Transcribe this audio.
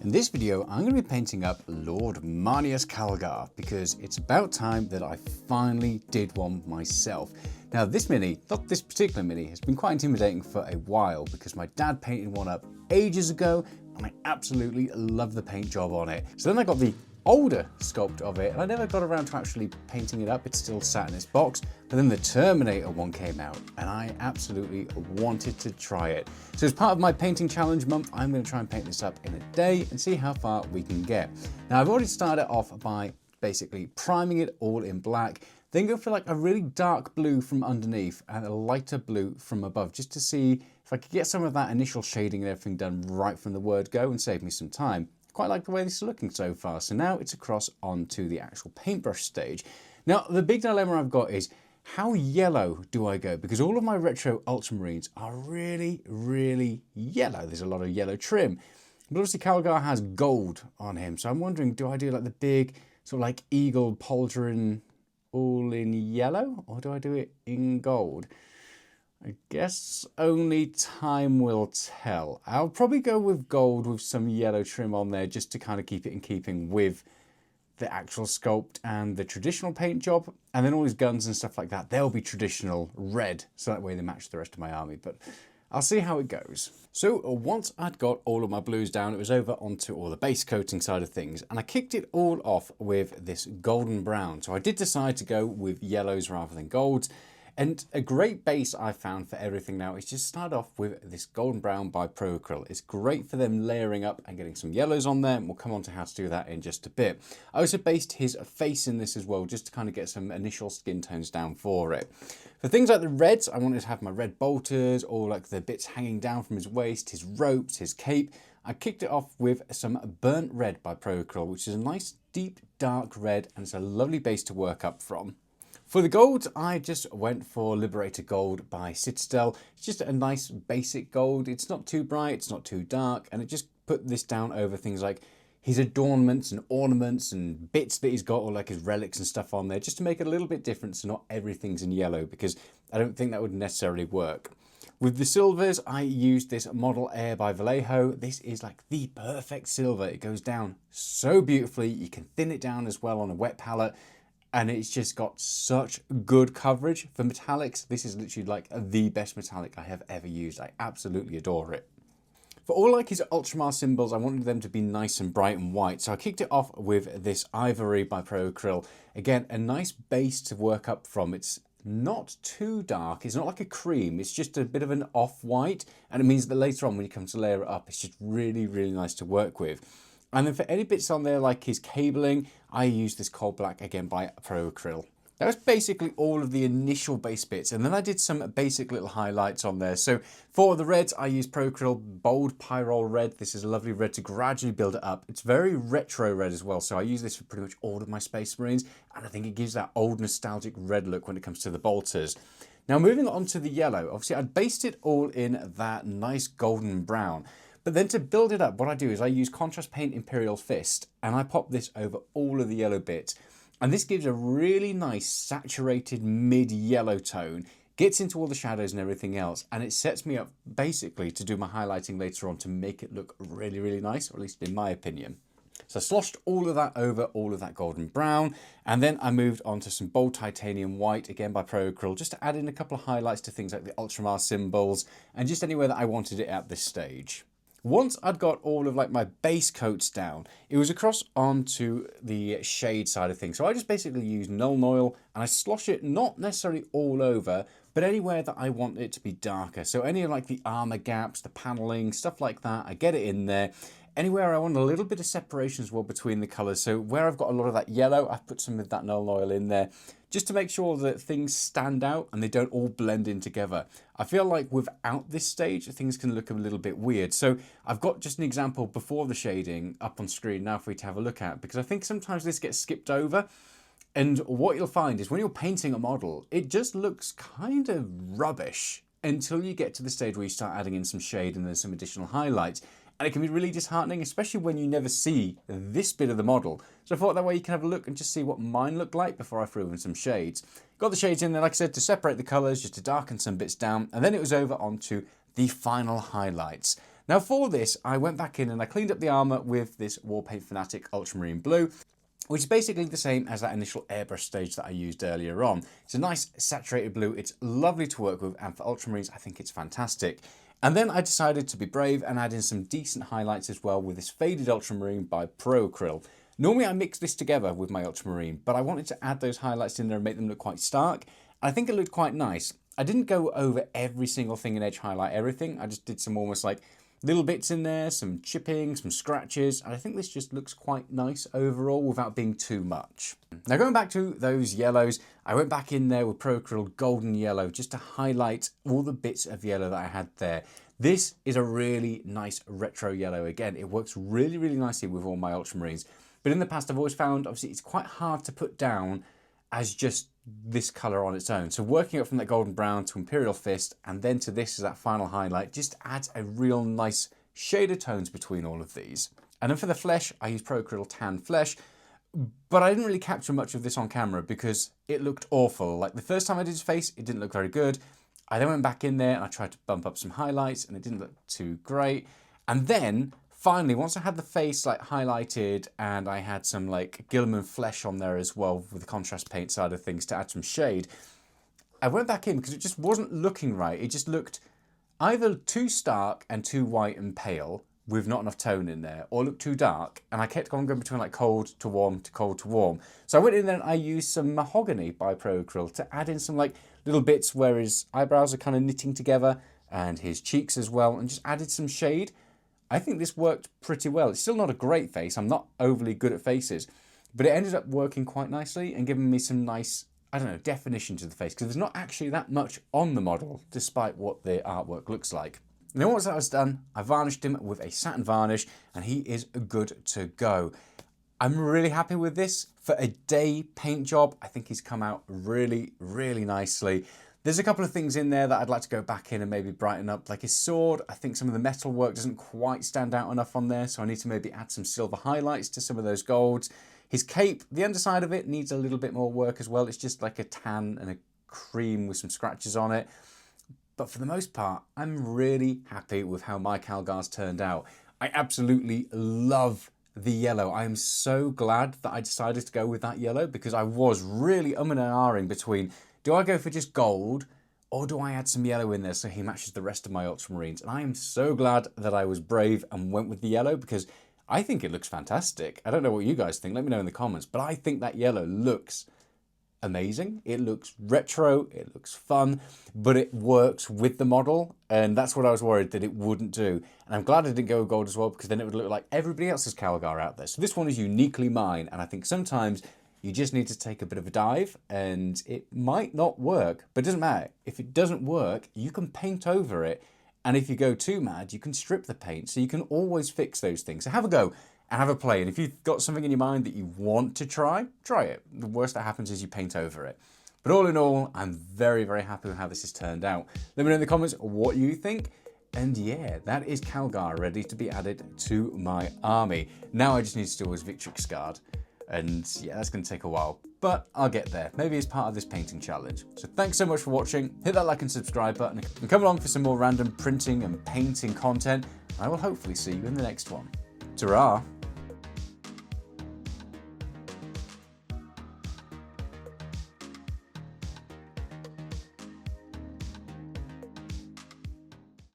In this video, I'm going to be painting up Lord Marneus Calgar because it's about time that I finally did one myself. Now this mini, not this particular mini, has been quite intimidating for a while because my dad painted one up ages ago and I absolutely love the paint job on it. So then I got the older sculpt of it and I never got around to actually painting it up. It still sat in its box, but then the Terminator one came out and I absolutely wanted to try it. So as part of my painting challenge month, I'm going to try and paint this up in a day and see how far we can get. Now I've already started off by basically priming it all in black, then go for like a really dark blue from underneath and a lighter blue from above, just to see if I could get some of that initial shading and everything done right from the word go and save me some time. Quite like the way this is looking so far. So now it's across onto the actual paintbrush stage. Now the big dilemma I've got is how yellow do I go? Because all of my retro Ultramarines are really, really yellow. There's a lot of yellow trim. But obviously Calgar has gold on him. So I'm wondering, do I do like the big sort of like eagle pauldron all in yellow? Or do I do it in gold? I guess only time will tell. I'll probably go with gold with some yellow trim on there just to kind of keep it in keeping with the actual sculpt and the traditional paint job. And then all his guns and stuff like that, they'll be traditional red, so that way they match the rest of my army. But I'll see how it goes. So once I'd got all of my blues down, it was over onto all the base coating side of things. And I kicked it all off with this golden brown. So I did decide to go with yellows rather than golds. And a great base I found for everything now is just start off with this golden brown by Pro Acryl. It's great for them layering up and getting some yellows on there, and we'll come on to how to do that in just a bit. I also based his face in this as well, just to kind of get some initial skin tones down for it. For things like the reds, I wanted to have my red bolters, or like the bits hanging down from his waist, his ropes, his cape. I kicked it off with some burnt red by Pro Acryl, which is a nice deep dark red, and it's a lovely base to work up from. For the gold, I just went for Liberator Gold by Citadel. It's just a nice basic gold. It's not too bright, it's not too dark, and it just put this down over things like his adornments and ornaments and bits that he's got, or like his relics and stuff on there, just to make it a little bit different so not everything's in yellow, because I don't think that would necessarily work. With the silvers, I used this Model Air by Vallejo. This is like the perfect silver. It goes down so beautifully. You can thin it down as well on a wet palette. And it's just got such good coverage for metallics. This is literally like the best metallic I have ever used. I absolutely adore it. For all like his Ultramar symbols, I wanted them to be nice and bright and white. So I kicked it off with this Ivory by Pro Acryl. Again, a nice base to work up from. It's not too dark. It's not like a cream. It's just a bit of an off-white. And it means that later on when you come to layer it up, it's just really, really nice to work with. And then for any bits on there like his cabling, I used this coal black again by Pro Acryl. That was basically all of the initial base bits, and then I did some basic little highlights on there. So for the reds, I used Pro Acryl Bold Pyrrole Red. This is a lovely red to gradually build it up. It's very retro red as well, so I use this for pretty much all of my Space Marines, and I think it gives that old nostalgic red look when it comes to the bolters. Now moving on to the yellow, obviously I'd based it all in that nice golden brown. But then to build it up, what I do is I use Contrast Paint Imperial Fist and I pop this over all of the yellow bits. And this gives a really nice saturated mid-yellow tone, gets into all the shadows and everything else, and it sets me up basically to do my highlighting later on to make it look really, really nice, or at least in my opinion. So I sloshed all of that over all of that golden brown, and then I moved on to some bold titanium white, again by Pro Acryl, just to add in a couple of highlights to things like the Ultramar symbols, and just anywhere that I wanted it at this stage. Once I'd got all of like my base coats down, it was across onto the shade side of things. So I just basically use Nuln Oil and I slosh it not necessarily all over, but anywhere that I want it to be darker. So any of like the armor gaps, the paneling, stuff like that, I get it in there. Anywhere I want a little bit of separation as well between the colors. So where I've got a lot of that yellow, I've put some of that Nuln Oil in there just to make sure that things stand out and they don't all blend in together. I feel like without this stage, things can look a little bit weird. So I've got just an example before the shading up on screen now for you to have a look at, because I think sometimes this gets skipped over. And what you'll find is when you're painting a model, it just looks kind of rubbish until you get to the stage where you start adding in some shade and then some additional highlights. And it can be really disheartening, especially when you never see this bit of the model. So I thought that way you can have a look and just see what mine looked like before I threw in some shades. Got the shades in there, like I said, to separate the colours, just to darken some bits down. And then it was over onto the final highlights. Now for this, I went back in and I cleaned up the armour with this Warpaint Fanatic Ultramarine Blue, which is basically the same as that initial airbrush stage that I used earlier on. It's a nice saturated blue, it's lovely to work with, and for Ultramarines, I think it's fantastic. And then I decided to be brave and add in some decent highlights as well with this Faded Ultramarine by Pro Acryl. Normally I mix this together with my Ultramarine, but I wanted to add those highlights in there and make them look quite stark. I think it looked quite nice. I didn't go over every single thing and edge highlight everything, I just did some almost like little bits in there, some chipping, some scratches, and I think this just looks quite nice overall without being too much. Now going back to those yellows, I went back in there with Pro Acryl Golden Yellow just to highlight all the bits of yellow that I had there. This is a really nice retro yellow. Again, it works really, really nicely with all my Ultramarines. But in the past, I've always found, obviously, it's quite hard to put down as just this colour on its own. So working up from that golden brown to Imperial Fist and then to this as that final highlight just adds a real nice shade of tones between all of these. And then for the flesh, I used Pro Acryl Tan Flesh, but I didn't really capture much of this on camera because it looked awful. Like the first time I did his face, it didn't look very good. I then went back in there and I tried to bump up some highlights and it didn't look too great. And then finally, once I had the face like highlighted and I had some like Guilliman flesh on there as well with the contrast paint side of things to add some shade, I went back in because it just wasn't looking right. It just looked either too stark and too white and pale with not enough tone in there, or looked too dark. And I kept on going between like cold to warm to cold to warm. So I went in there and I used some Mahogany by Pro Acryl to add in some like little bits where his eyebrows are kind of knitting together and his cheeks as well, and just added some shade. I think this worked pretty well. It's still not a great face. I'm not overly good at faces, but it ended up working quite nicely and giving me some nice, I don't know, definition to the face, because there's not actually that much on the model, despite what the artwork looks like. And then once that was done, I varnished him with a satin varnish and he is good to go. I'm really happy with this. For a day paint job, I think he's come out really, really nicely. There's a couple of things in there that I'd like to go back in and maybe brighten up, like his sword. I think some of the metal work doesn't quite stand out enough on there, so I need to maybe add some silver highlights to some of those golds. His cape, the underside of it needs a little bit more work as well. It's just like a tan and a cream with some scratches on it. But for the most part, I'm really happy with how my Calgar's turned out. I absolutely love the yellow. I am so glad that I decided to go with that yellow, because I was really umming and ahhing between, do I go for just gold or do I add some yellow in there so he matches the rest of my Ultramarines? And I am so glad that I was brave and went with the yellow, because I think it looks fantastic. I don't know what you guys think. Let me know in the comments. But I think that yellow looks amazing. It looks retro. It looks fun. But it works with the model. And that's what I was worried that it wouldn't do. And I'm glad I didn't go with gold as well, because then it would look like everybody else's Calgar out there. So this one is uniquely mine. And I think sometimes you just need to take a bit of a dive and it might not work, but it doesn't matter. If it doesn't work, you can paint over it. And if you go too mad, you can strip the paint. So you can always fix those things. So have a go and have a play. And if you've got something in your mind that you want to try it. The worst that happens is you paint over it. But all in all, I'm very, very happy with how this has turned out. Let me know in the comments what you think. And yeah, that is Calgar ready to be added to my army. Now I just need to do his Victrix Guard. And yeah, that's going to take a while, but I'll get there. Maybe as part of this painting challenge. So thanks so much for watching. Hit that like and subscribe button and come along for some more random printing and painting content. I will hopefully see you in the next one. Ta-ra!